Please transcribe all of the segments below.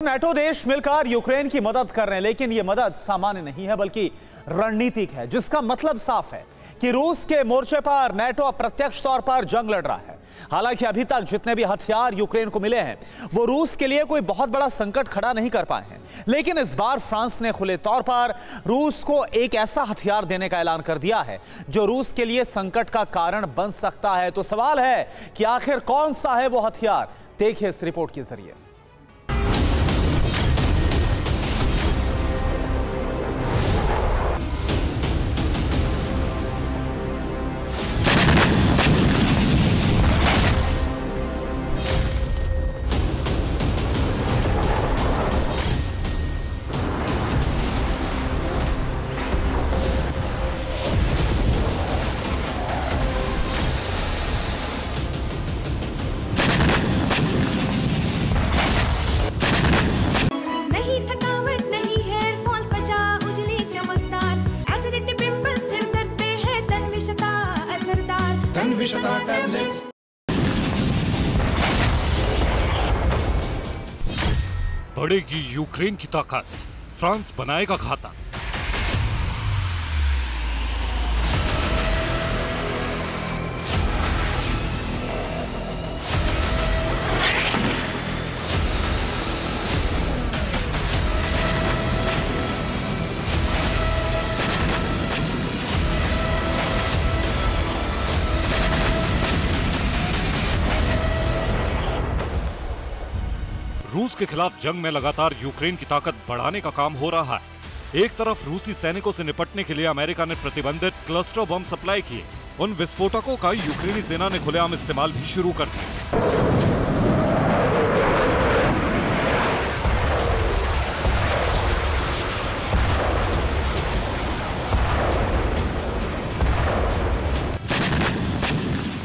NATO देश मिलकर Ukraine की मदद कर रहे हैं, लेकिन यह मदद सामान्य नहीं है बल्कि रणनीतिक है, जिसका मतलब साफ है कि रूस के मोर्चे पर नेटो अप्रत्यक्ष तौर पर जंग लड़ रहा है। हालांकि अभी तक जितने भी हथियार यूक्रेन को मिले हैं वो रूस के लिए कोई बहुत बड़ा संकट खड़ा नहीं कर पाए हैं, लेकिन इस बार फ्रांस ने खुले तौर पर रूस को एक ऐसा हथियार देने का ऐलान कर दिया है जो रूस के लिए संकट का कारण बन सकता है। तो सवाल है कि आखिर कौन सा है वो हथियार, देखिए इस रिपोर्ट के जरिए। बढ़ेगी यूक्रेन की ताकत, फ्रांस बनाएगा घातक। रूस के खिलाफ जंग में लगातार यूक्रेन की ताकत बढ़ाने का काम हो रहा है। एक तरफ रूसी सैनिकों से निपटने के लिए अमेरिका ने प्रतिबंधित क्लस्टर बम सप्लाई किए। उन विस्फोटकों का यूक्रेनी सेना ने खुलेआम इस्तेमाल भी शुरू कर दिया।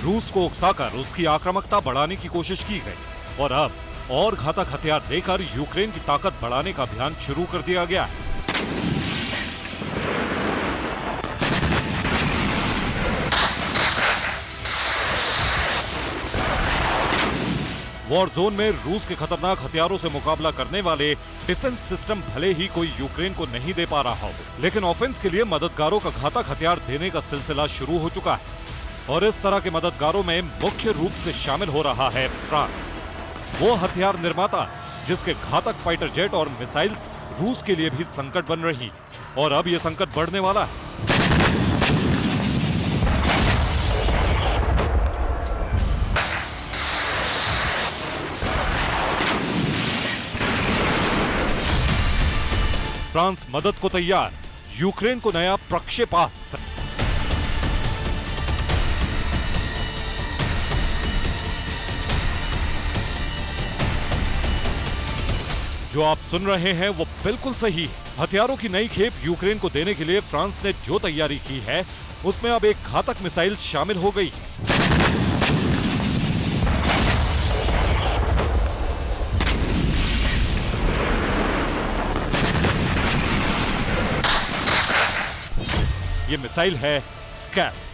रूस को उकसाकर उसकी आक्रामकता बढ़ाने की कोशिश की गई और अब और घातक हथियार देकर यूक्रेन की ताकत बढ़ाने का अभियान शुरू कर दिया गया है। वॉर जोन में रूस के खतरनाक हथियारों से मुकाबला करने वाले डिफेंस सिस्टम भले ही कोई यूक्रेन को नहीं दे पा रहा हो, लेकिन ऑफेंस के लिए मददगारों का घातक हथियार देने का सिलसिला शुरू हो चुका है। और इस तरह के मददगारों में मुख्य रूप से शामिल हो रहा है फ्रांस, वो हथियार निर्माता जिसके घातक फाइटर जेट और मिसाइल्स रूस के लिए भी संकट बन रही, और अब यह संकट बढ़ने वाला है। फ्रांस मदद को तैयार, यूक्रेन को नया प्रक्षेपास्त्र। जो आप सुन रहे हैं वो बिल्कुल सही है। हथियारों की नई खेप यूक्रेन को देने के लिए फ्रांस ने जो तैयारी की है उसमें अब एक घातक मिसाइल शामिल हो गई है। ये मिसाइल है स्कैल्प।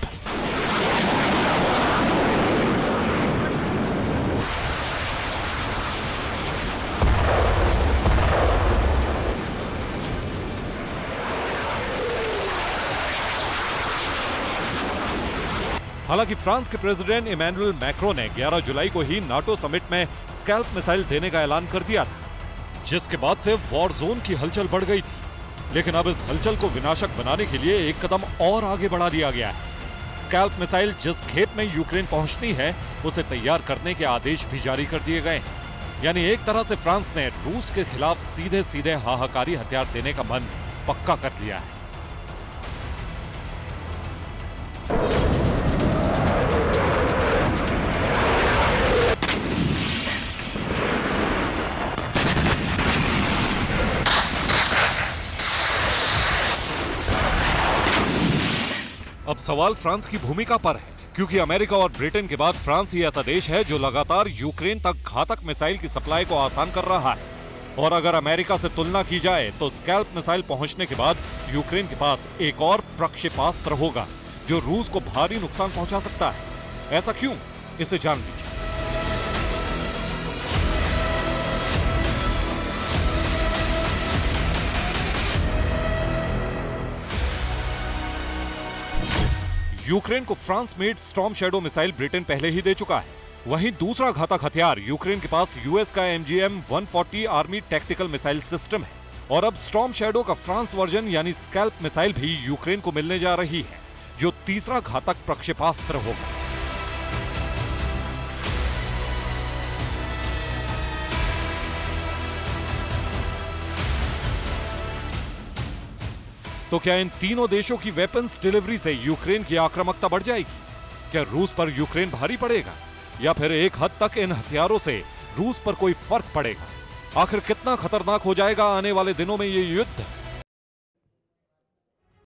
हालांकि फ्रांस के प्रेसिडेंट इमैनुअल मैक्रों ने 11 जुलाई को ही नाटो समिट में स्कैल्प मिसाइल देने का ऐलान कर दिया था, जिसके बाद से वॉर जोन की हलचल बढ़ गई थी। लेकिन अब इस हलचल को विनाशक बनाने के लिए एक कदम और आगे बढ़ा दिया गया है। स्कैल्प मिसाइल जिस खेप में यूक्रेन पहुंचनी है उसे तैयार करने के आदेश भी जारी कर दिए गए हैं। यानी एक तरह से फ्रांस ने रूस के खिलाफ सीधे सीधे हाहाकारी हथियार देने का मन पक्का कर लिया है। अब सवाल फ्रांस की भूमिका पर है, क्योंकि अमेरिका और ब्रिटेन के बाद फ्रांस ही ऐसा देश है जो लगातार यूक्रेन तक घातक मिसाइल की सप्लाई को आसान कर रहा है। और अगर अमेरिका से तुलना की जाए तो स्कैल्प मिसाइल पहुंचने के बाद यूक्रेन के पास एक और प्रक्षेपास्त्र होगा जो रूस को भारी नुकसान पहुंचा सकता है। ऐसा क्यों, इसे जान लीजिए। यूक्रेन को France made storm shadow missile Britain पहले ही दे चुका है। वहीं दूसरा घातक हथियार यूक्रेन के पास यूएस का MGM-140 army tactical missile system है और अब स्टॉर्म शैडो का फ्रांस वर्जन यानी स्कैल्प मिसाइल भी यूक्रेन को मिलने जा रही है, जो तीसरा घातक प्रक्षेपास्त्र होगा। तो क्या इन तीनों देशों की वेपन्स डिलीवरी से यूक्रेन की आक्रामकता बढ़ जाएगी? क्या रूस पर यूक्रेन भारी पड़ेगा या फिर एक हद तक इन हथियारों से रूस पर कोई फर्क पड़ेगा? आखिर कितना खतरनाक हो जाएगा आने वाले दिनों में ये युद्ध?